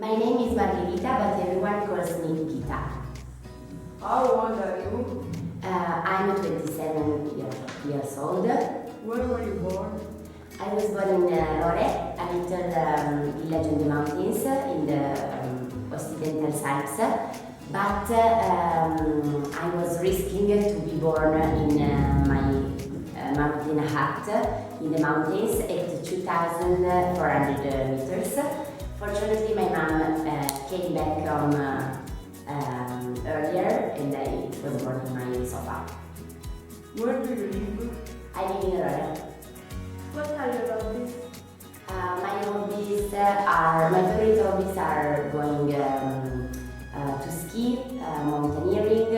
My name is Margherita, but everyone calls me Gita. How old are you? I'm 27 years old. Where were you born? I was born in Rore, a little village in the mountains in the occidental sides, but I was risking to be born in my mountain hut in the mountains at 2,400 meters. Fortunately, my mom came back home earlier and I was born in my sofa. Where do you live? I live in Rore. What are your hobbies? My favorite hobbies are going to ski, mountaineering,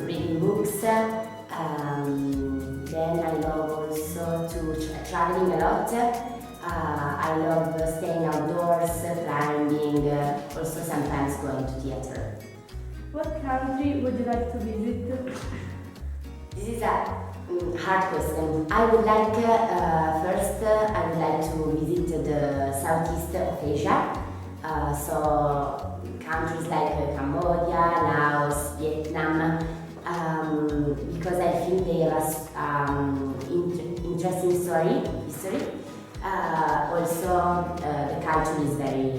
reading books. Then I love also to traveling a lot. I love staying outdoors, climbing, also sometimes going to theater. What country would you like to visit? This is a hard question. I would like to visit the southeast of Asia. So countries like Cambodia, Laos, Vietnam, because I think they have interesting history. Also, the culture is very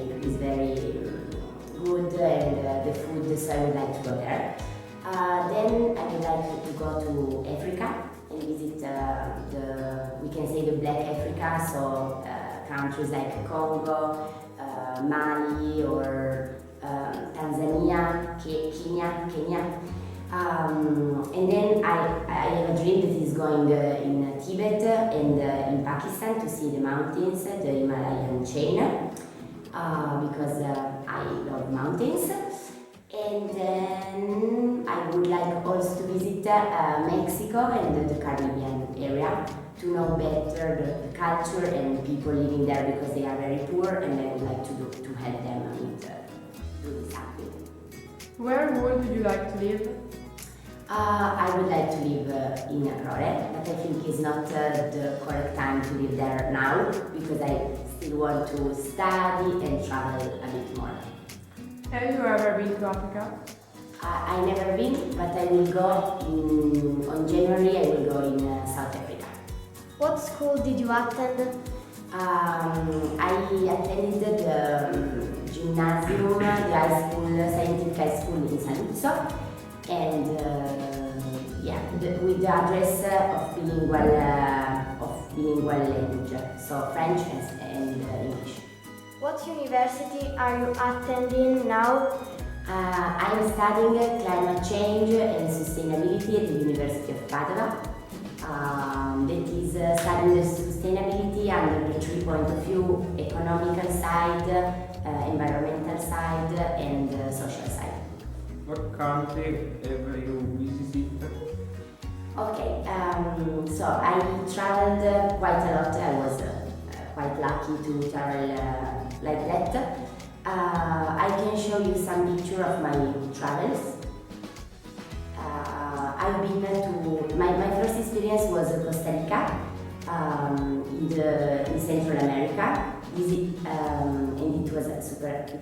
good and the food, so I would like to go there. Then I would like to go to Africa and visit we can say the Black Africa, so countries like Congo, Mali or Tanzania, Kenya. And then I have a dream that is going in Tibet and in Pakistan to see the mountains, the Himalayan chain, because I love mountains. And then I would like also to visit Mexico and the Caribbean area to know better the culture and people living there because they are very poor and I would like to help them with doing something. Where would you like to live? I would like to live in Rore, but I think it's not the correct time to live there now because I still want to study and travel a bit more. Have you ever been to Africa? I never been, but I will go on January. I will go in South Africa. What school did you attend? I attended the gymnasium, the high school, scientific high school in Saluzzo, and with the address of bilingual language, so French and English. What university are you attending now? I am studying climate change and sustainability at the University of Padua. That is studying the sustainability under the 3 points of view: economical side, environmental side, and social side. What country have you visited? Okay, so I traveled quite a lot. I was quite lucky to travel like that. I can show you some picture of my travels. I've been to my first experience was Costa Rica in Central America. And it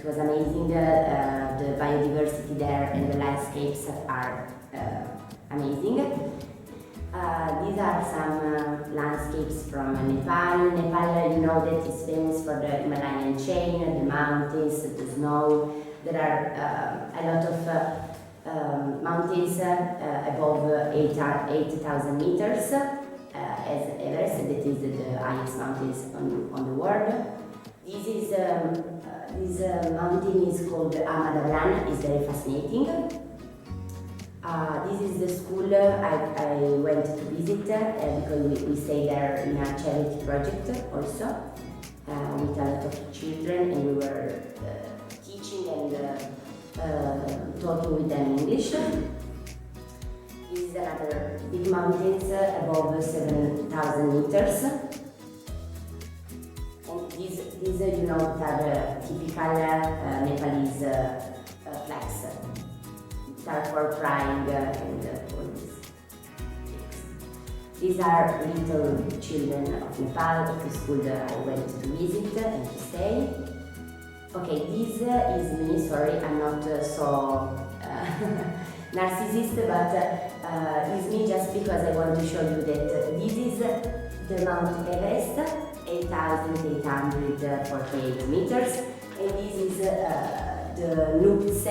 was amazing. The biodiversity there and the landscapes are amazing. These are some landscapes from Nepal. Nepal, you know, that is famous for the Himalayan chain, the mountains, the snow. There are a lot of mountains above 8,000 meters as Everest, that is the highest mountains on the world. This mountain is called Amadablan. It's very fascinating. This is the school I went to visit because we stay there in a charity project also with a lot of children, and we were teaching and talking with them in English. This is another big mountains above 7,000 meters. And these you know, are the typical Nepalese flags. Are for crying and all this. These are little children of Nepal, of the school that I went to visit and to stay. Okay, this is me. Sorry, I'm not so narcissist, but it's me just because I want to show you that this is the Mount Everest, 8,848 meters, and this is the lues.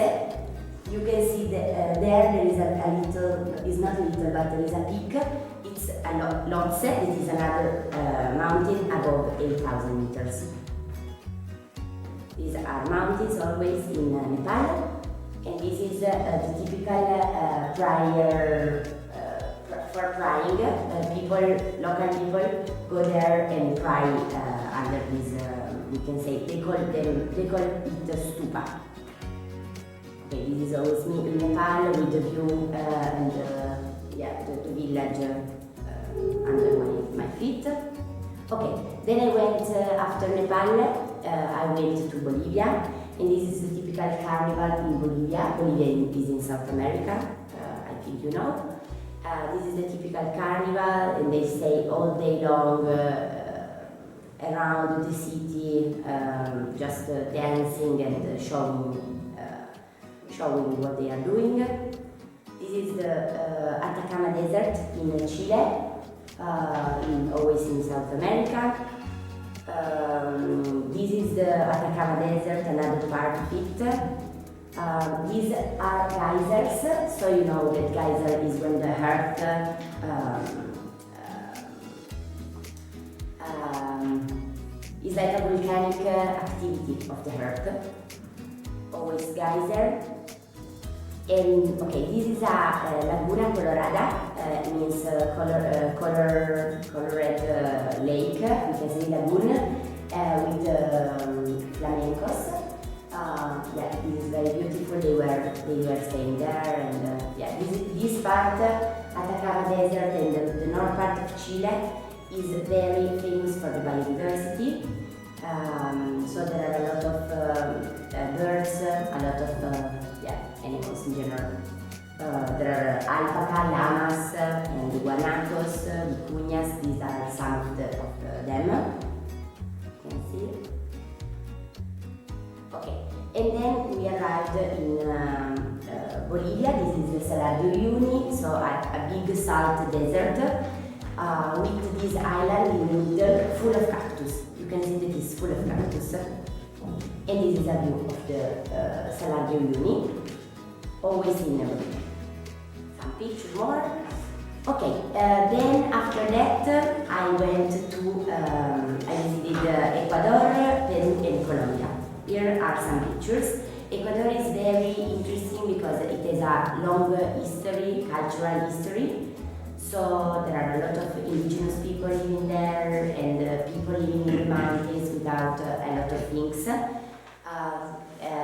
You can see that there is a little, it's not little, but there is a peak. It's a Lhotse, that is another mountain above 8,000 meters. These are mountains always in Nepal, and this is the typical prayer for praying. Local people go there and pray under this. We can say they call it stupa. Okay, this is always me in Nepal with the view and the village under my feet. Okay, then I went after Nepal. I went to Bolivia, and this is the typical carnival in Bolivia. Bolivia is in South America, I think you know. This is the typical carnival, and they stay all day long around the city, just dancing and showing what they are doing. This is the Atacama Desert in Chile, always in South America. This is the Atacama Desert, another part of it. These are geysers, so you know that geyser is when the earth is like a volcanic activity of the earth. Always geyser. And okay, this is a Laguna Colorada, means colored lake, we can say lagoon, with flamencos. Yeah, this is very beautiful. They were staying there, and this part, Atacama Desert and the north part of Chile, is very famous for the biodiversity. So there are a lot of birds, a lot of animals in general. There are alpaca, llamas, and guanacos, vicuñas. These are some of them. You can see. Okay, and then we arrived in Bolivia. This is the Salar de Uyuni, so a big salt desert with this island in the middle, full of cactus. You can see that it's full of cactus. And this is a view of the Salar de Uyuni. Always in some pictures more. Okay, then after that I went to, I visited Ecuador, Peru and Colombia. Here are some pictures. Ecuador is very interesting because it has a long history, cultural history. So there are a lot of indigenous people living there and people living in the mountains without a lot of things.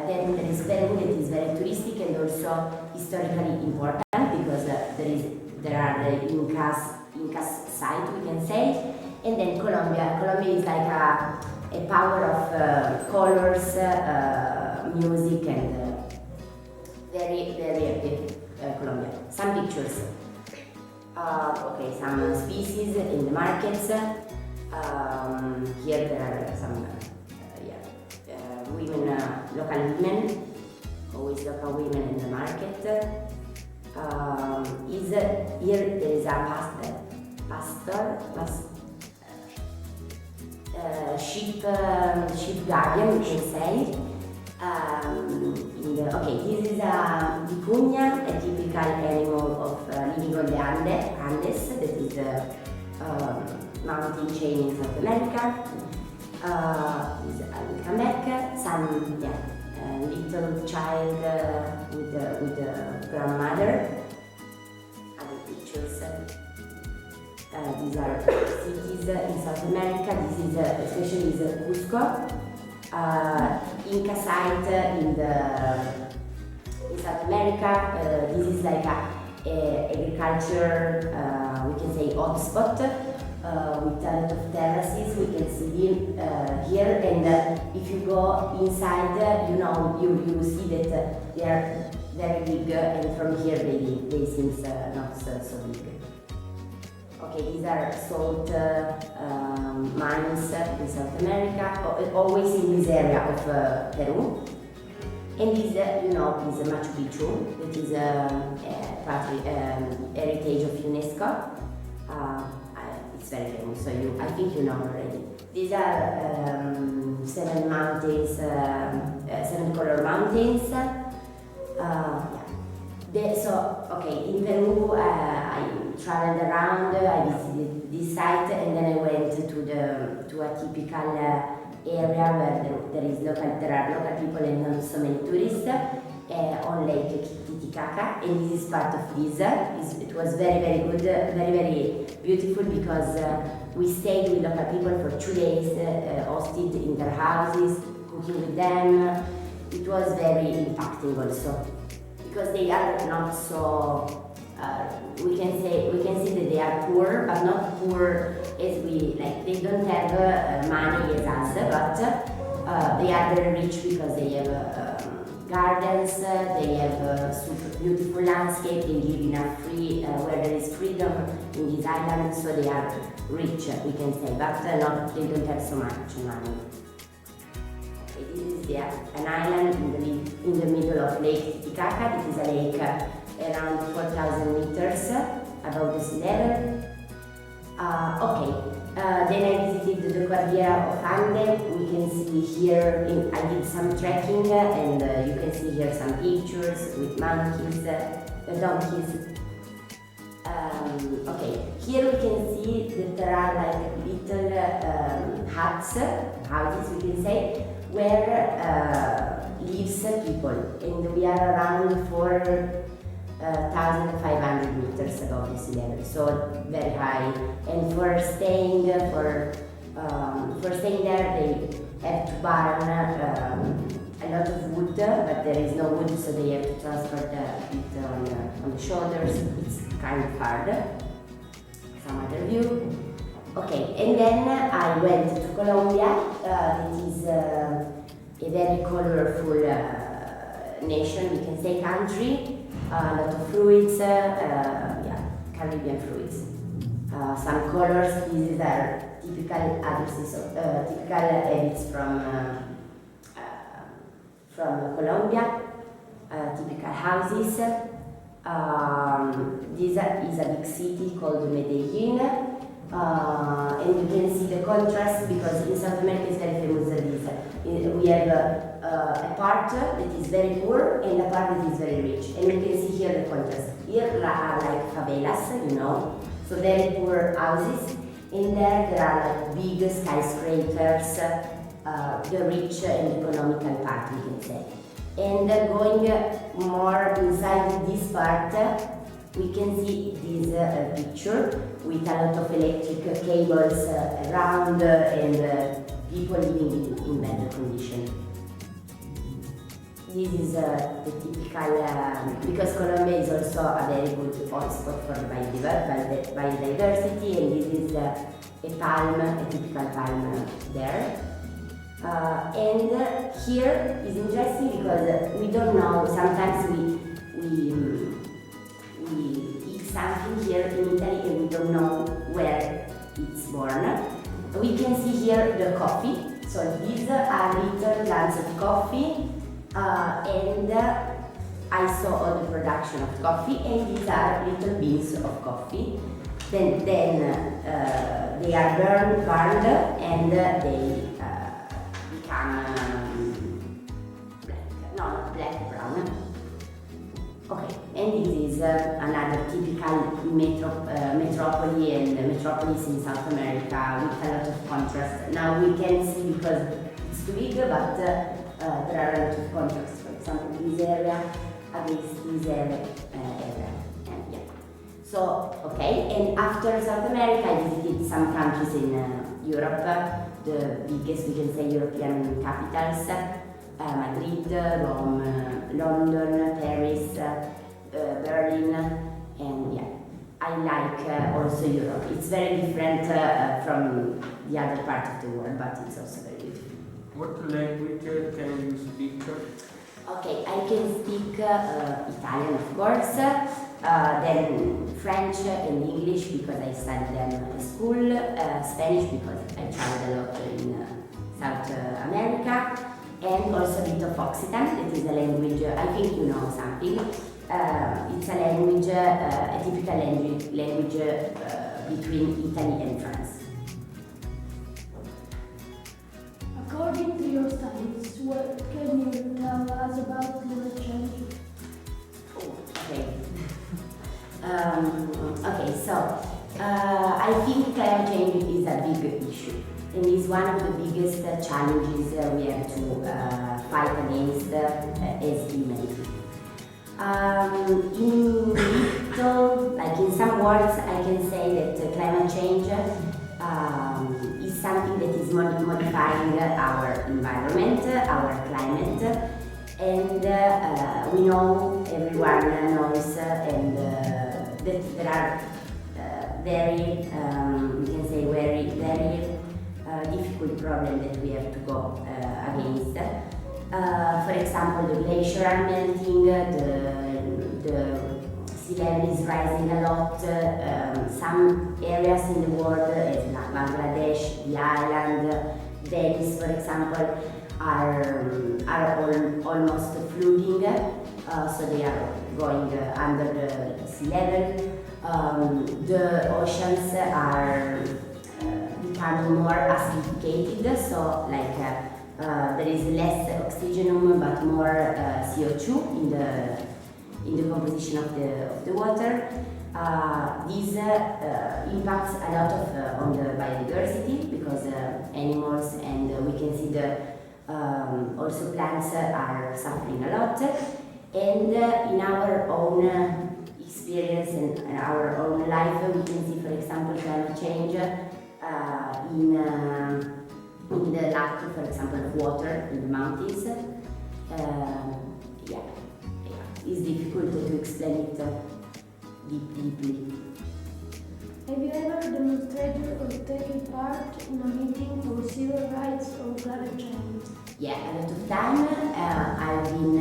Then there is Peru that is very touristic and also historically important because there are the Incas site, we can say, and then Colombia. Colombia is like a power of colors, music, and very active Colombia. Some pictures. Okay, some species in the markets. Here there are some women, local women, always local women in the market. Here there is a sheep guardian, we can say. Okay, this is a vicuña, a typical animal of living on the Andes, that is a mountain chain in South America. I will come back. Some little child with the grandmother. Other pictures. These are cities in South America. This is especially Cusco, Inca site in South America. This is like a agriculture, we can say hotspot. With a lot of terraces, we can see here, and if you go inside, you see that they are very big, and from here they seem not so big. Okay, these are salt mines in South America, always in this area of Peru. And this, you know, is Machu Picchu, that is heritage of UNESCO. It's very famous, so I think you know already. These are 7 mountains, 7 color mountains. Okay, in Peru, I traveled around, I visited this site, and then I went to a typical area where there are local people and not so many tourists on Lake Titicaca, and this is part of this. It was very, very good, very, very beautiful because we stayed with local people for 2 days, hosted in their houses, cooking with them. It was very impacting also because they are not so. We can say that they are poor, but not poor as we like. They don't have money as us, but they are very rich because they have gardens. They have super beautiful landscape. They live in a free where there is freedom in this island, so they are rich. We can say, but they don't have so much money. Okay, this is an island in the middle of Lake Titicaca. This is a lake around 4,000 meters above the sea level. Then I visited the Cordillera of Andes. We can see here, I did some trekking and you can see here some pictures with monkeys, donkeys. Here we can see that there are like little houses we can say, where lives people, and we are around 4,500 meters above the sea level, so very high. And for staying there, they have to burn a lot of wood, but there is no wood, so they have to transport it on the shoulders. It's kind of hard. Some other view. Okay, and then I went to Colombia. It is a very colorful nation, we can say country. A lot of fruits, Caribbean fruits. Some colors. These are typical habits from Colombia. Typical houses. This is a big city called Medellin, and you can see the contrast because in South America is very famous for this. We have a part that is very poor and a part that is very rich, and you can see here the contrast. Here are like favelas, you know, so very poor houses. In there are like big skyscrapers, the rich and economical part, we can say. And going more inside this part, we can see this picture with a lot of electric cables around and people living in better condition. This is the typical, because Colombia is also a very good hotspot for biodiversity, and this is a typical palm there. And here is interesting because we don't know, sometimes we eat something here in Italy and we don't know where it's born. We can see here the coffee, so these are little plants of coffee, and I saw all the production of coffee, and these are little beans of coffee. Then they are burned and they black brown. Okay, and this is another typical metropolis in South America with a lot of contrast. Now we can see because it's too big, but there are a lot of contrasts. For example, this area against this area. And yeah. So okay, and after South America, I visited some countries in Europe. The biggest, we can say, European capitals, Madrid, Rome, London, Paris, Berlin, and yeah, I like also Europe. It's very different from the other part of the world, but it's also very beautiful. What language can you speak? Okay, I can speak Italian, of course, then French and English because I studied them at school, Spanish because I traveled a lot in South America, and also a bit of Occitan, that is a language, I think you know something. It's a language, a typical language between Italy and France. According to your studies, what can you tell us about climate change? Okay. Okay, so I think climate change is a big issue and is one of the biggest challenges we have to fight against as humanity. In some words, I can say that climate change is something that is modifying our environment, our climate, and we know, everyone knows, and that there are very, we can say, very difficult problems that we have to go against. For example, the glaciers are melting, the sea level is rising a lot. Some areas in the world, as Bangladesh, the island, Venice, for example, are almost flooding, so they are going under the sea level. The oceans are becoming more acidificated, so there is less oxygen but more CO2 in the composition of the water. This impacts a lot on the biodiversity because animals and we can see also plants are suffering a lot. And in our own experience and our own life, we can see, for example, climate change in the lack, for example, of water in the mountains. It's difficult to explain it deeply. Have you ever demonstrated or taken part in a meeting for civil rights or climate change? Yeah, a lot of time. I've been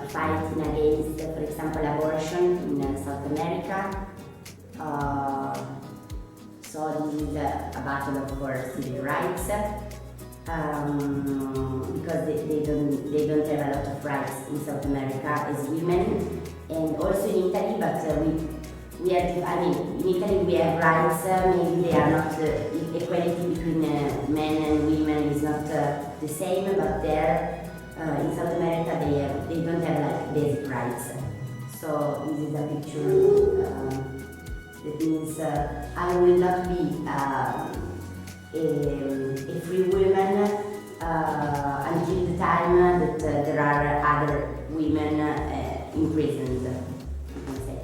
fighting against, for example, abortion in South America. So this is a battle for civil rights because they don't have a lot of rights in South America as women, and also in Italy. But we have, I mean, in Italy we have rights. Maybe they are not equality between men and women is not the same, but there in South America they don't have basic rights. So this is a picture that means I will not be a free woman until the time that there are other women imprisoned, you can say.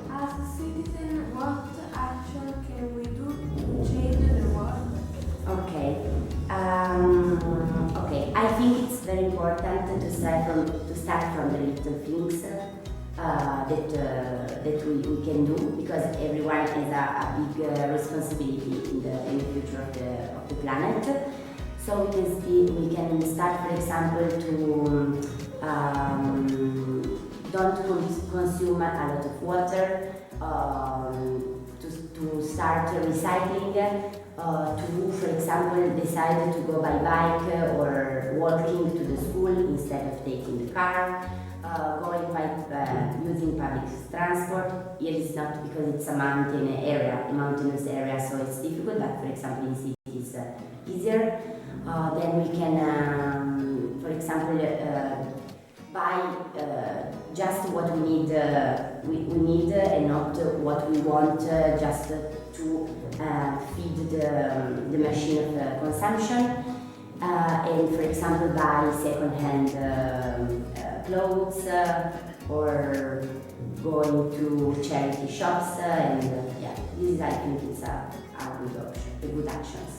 As a citizen, what action can we do to change the world? Okay. Okay. I think it's very important to start from the little things that we can do, because everyone has a big responsibility in the future of the planet. So we can start, for example, to don't consume a lot of water, to start recycling, to, for example, decide to go by bike or walking to the school instead of taking the car, going by using public transport. Here it's not because it's a mountainous area, so it's difficult, but for example in cities it's easier. Then we can, for example, buy just what we need, and not what we want, just to feed the machine of consumption. And for example, buy second-hand clothes or going to charity shops, and this I think is a good option, a good actions.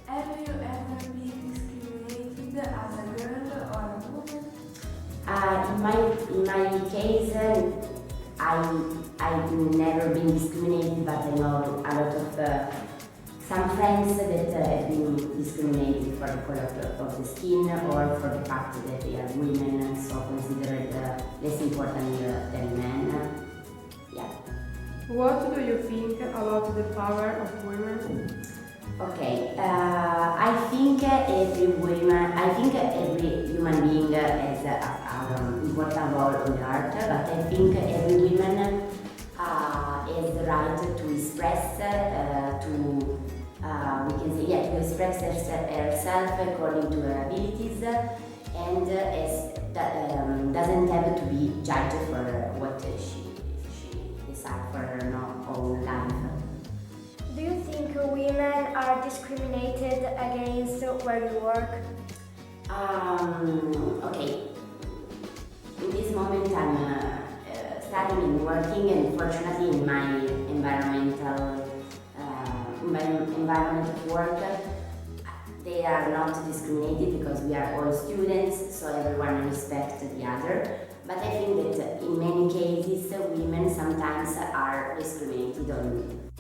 Have you ever been discriminated as a girl or a woman? In my case, I've never been discriminated, but I know a lot of some friends that have been discriminated for the color of the skin or for the fact that they are women, so considered less important than men. Yeah. What do you think about the power of women? Okay, I think every human being has an important role on the earth, but I think every woman has the right to express, to express herself according to her abilities, and doesn't have to be judged for what she decides for her own life. Do you think women are discriminated against where you work? Okay. In this moment, I'm studying and working, and fortunately, in my environment of work, they are not discriminated because we are all students, so everyone respects the other. But I think that in many cases, women sometimes are discriminated on